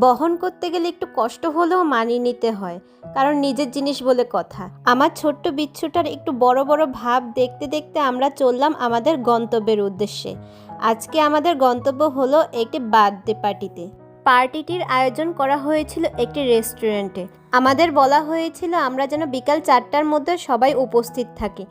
বহন করতে গেলে একটু কষ্ট হলেও মানিয়ে নিতে হয়, কারণ নিজের জিনিস বলে কথা। আমার ছোট্ট বিচ্ছুটার একটু বড় বড় ভাব দেখতে দেখতে আমরা চললাম আমাদের গন্তব্যের উদ্দেশ্যে। আজকে আমাদের গন্তব্য হলো একটি বার্থডে পার্টিতে। পার্টিটির আয়োজন করা হয়েছিল একটি রেস্টুরেন্টে। আমাদের বলা হয়েছিল আমরা যেন বিকাল 4টার মধ্যে সবাই উপস্থিত থাকি,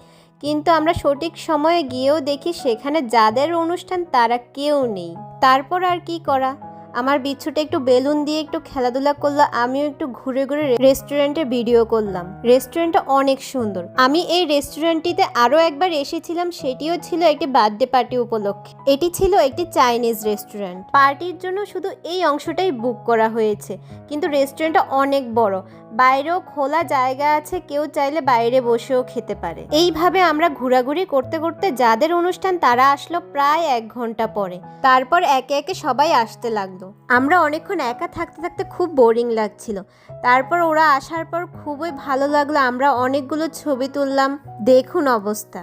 কিন্তু আমরা সঠিক সময়ে গিয়েও দেখি সেখানে যাদের অনুষ্ঠান তারা কেউ নেই। তারপর আর কি করা, আমার বিচ্ছুটা একটু বেলুন দিয়ে একটু খেলাধুলা করলো, আমিও একটু ঘুরে ঘুরে রেস্টুরেন্টে ভিডিও করলাম। রেস্টুরেন্টটা অনেক সুন্দর। আমি এই রেস্টুরেন্টটিতে আরও একবার এসেছিলাম, সেটিও ছিল একটি বার্থডে পার্টি উপলক্ষে। এটি ছিল একটি চাইনিজ রেস্টুরেন্ট। পার্টির জন্য শুধু এই অংশটাই বুক করা হয়েছে, কিন্তু রেস্টুরেন্টটা অনেক বড়, বাইরেও খোলা জায়গা আছে, কেউ চাইলে বাইরে বসেও খেতে পারে। এইভাবে আমরা ঘোরাঘুরি করতে করতে যাদের অনুষ্ঠান তারা আসলো প্রায় 1 ঘন্টা পরে। তারপর একে একে সবাই আসতে লাগলো। আমরা অনেকক্ষণ একা থাকতে থাকতে খুব বোরিং লাগছিল। তারপর ওরা আসার পর খুবই ভালো লাগলো। আমরা অনেকগুলো ছবি তুললাম। দেখুন অবস্থা,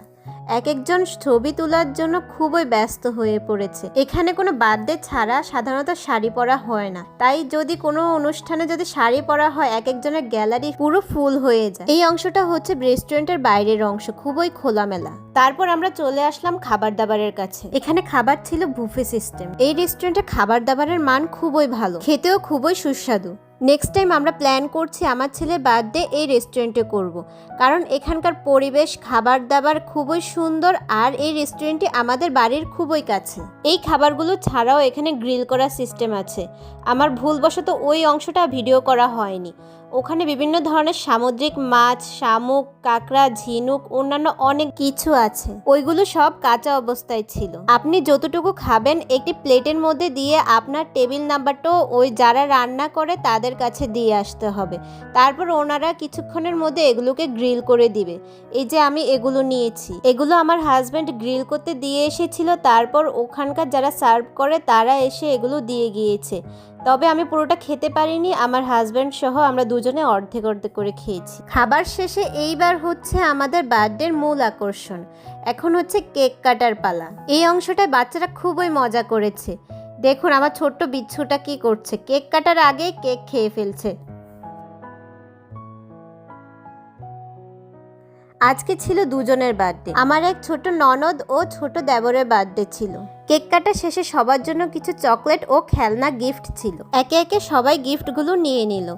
এক একজন ছবি তোলার জন্য খুবই ব্যস্ত হয়ে পড়েছে। এখানে কোনো বার্থডে ছাড়া সাধারণত শাড়ি পরা হয় না, তাই যদি কোনো অনুষ্ঠানে যদি শাড়ি পরা হয় এক একজনের গ্যালারি পুরো ফুল হয়ে যায়। এই অংশটা হচ্ছে রেস্টুরেন্টের বাইরের অংশ, খুবই খোলামেলা। তারপর আমরা চলে আসলাম খাবার দাবারের কাছে। এখানে খাবার ছিল বুফে সিস্টেম। এই রেস্টুরেন্টের খাবার দাবারের মান খুবই ভালো, খেতেও খুবই সুস্বাদু। নেক্সট টাইম আমরা প্ল্যান করছি আমার ছেলের বার্থডে এই রেস্টুরেন্টে করব, কারণ এখানকার পরিবেশ, খাবার দাবার খুবই সুন্দর, আর এই রেস্টুরেন্টটি আমাদের বাড়ির খুবই কাছে। এই খাবারগুলো ছাড়াও এখানে গ্রিল করার সিস্টেম আছে। আমার ভুলবশত ওই অংশটা ভিডিও করা হয়নি। ওখানে বিভিন্ন ধরনের সামুদ্রিক মাছ, শামুক, কাঁকড়া, ঝিনুক, অন্যান্য অনেক কিছু আছে। ওইগুলো সব কাঁচা অবস্থায় ছিল। আপনি যতটুকু খাবেন একটি প্লেটের মধ্যে দিয়ে আপনার টেবিল নাম্বারটাও ওই যারা রান্না করে তাদের কাছে দিয়ে আসতে হবে। তারপর ওনারা কিছুক্ষণের মধ্যে এগুলোকে গ্রিল করে দিবে। এই যে আমি এগুলো নিয়েছি, এগুলো আমার হাজব্যান্ড গ্রিল করতে দিয়ে এসেছিল। তারপর ওখানকার যারা সার্ভ করে তারা এসে এগুলো দিয়ে গিয়েছে। তবে আমি পুরোটা খেতে পারিনি, আমার হাজব্যান্ড সহ আমরা দুজনে অর্ধেক অর্ধেক করে খেয়েছি। খাবার শেষে এইবার হচ্ছে আমাদের বার্থডের মূল আকর্ষণ। এখন হচ্ছে কেক কাটার পালা। এই অংশটায় বাচ্চারা খুবই মজা করেছে। দেখুন আমার ছোট্ট বিচ্ছুটা কি করছে, কেক কাটার আগেই কেক খেয়ে ফেলছে। আজকে ছিল দুজনের বার্থডে। আমার এক ছোট ননদ ও ছোট দেবরের বার্থডে ছিল। কেক কাটা শেষে সবার জন্য কিছু চকলেট ও খেলনা গিফট ছিল। একে একে সবাই গিফটগুলো নিয়ে নিল।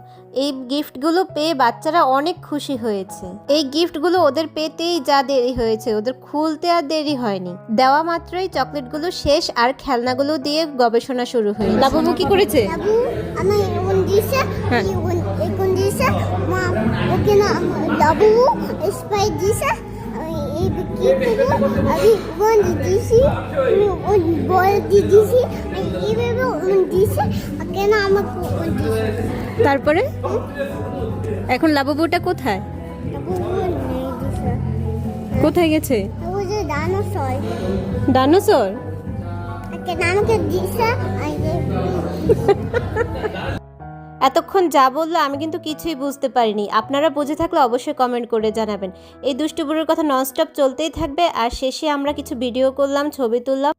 এই গিফটগুলো পেয়ে বাচ্চারা অনেক খুশি হয়েছে। এই গিফটগুলো ওদের পেতেই যা দেরি হয়েছে, ওদের খুলতে আর দেরি হয়নি। দেওয়া মাত্রই চকলেটগুলো শেষ আর খেলনাগুলো দিয়ে গবেষণা শুরু হয়েছে। লাবু কি করেছে? তারপরে এখন লাবুবুটা কোথায় কোথায় গেছে? ডাইনোসর এতক্ষণ যা বললো আমি কিন্তু কিছুই বুঝতে পারিনি। আপনারা বুঝে থাকলে অবশ্যই কমেন্ট করে জানাবেন। এই দুষ্টু বুড়োর কথা ননস্টপ চলতেই থাকবে। আর শেষে আমরা কিছু ভিডিও করলাম, ছবি তুললাম।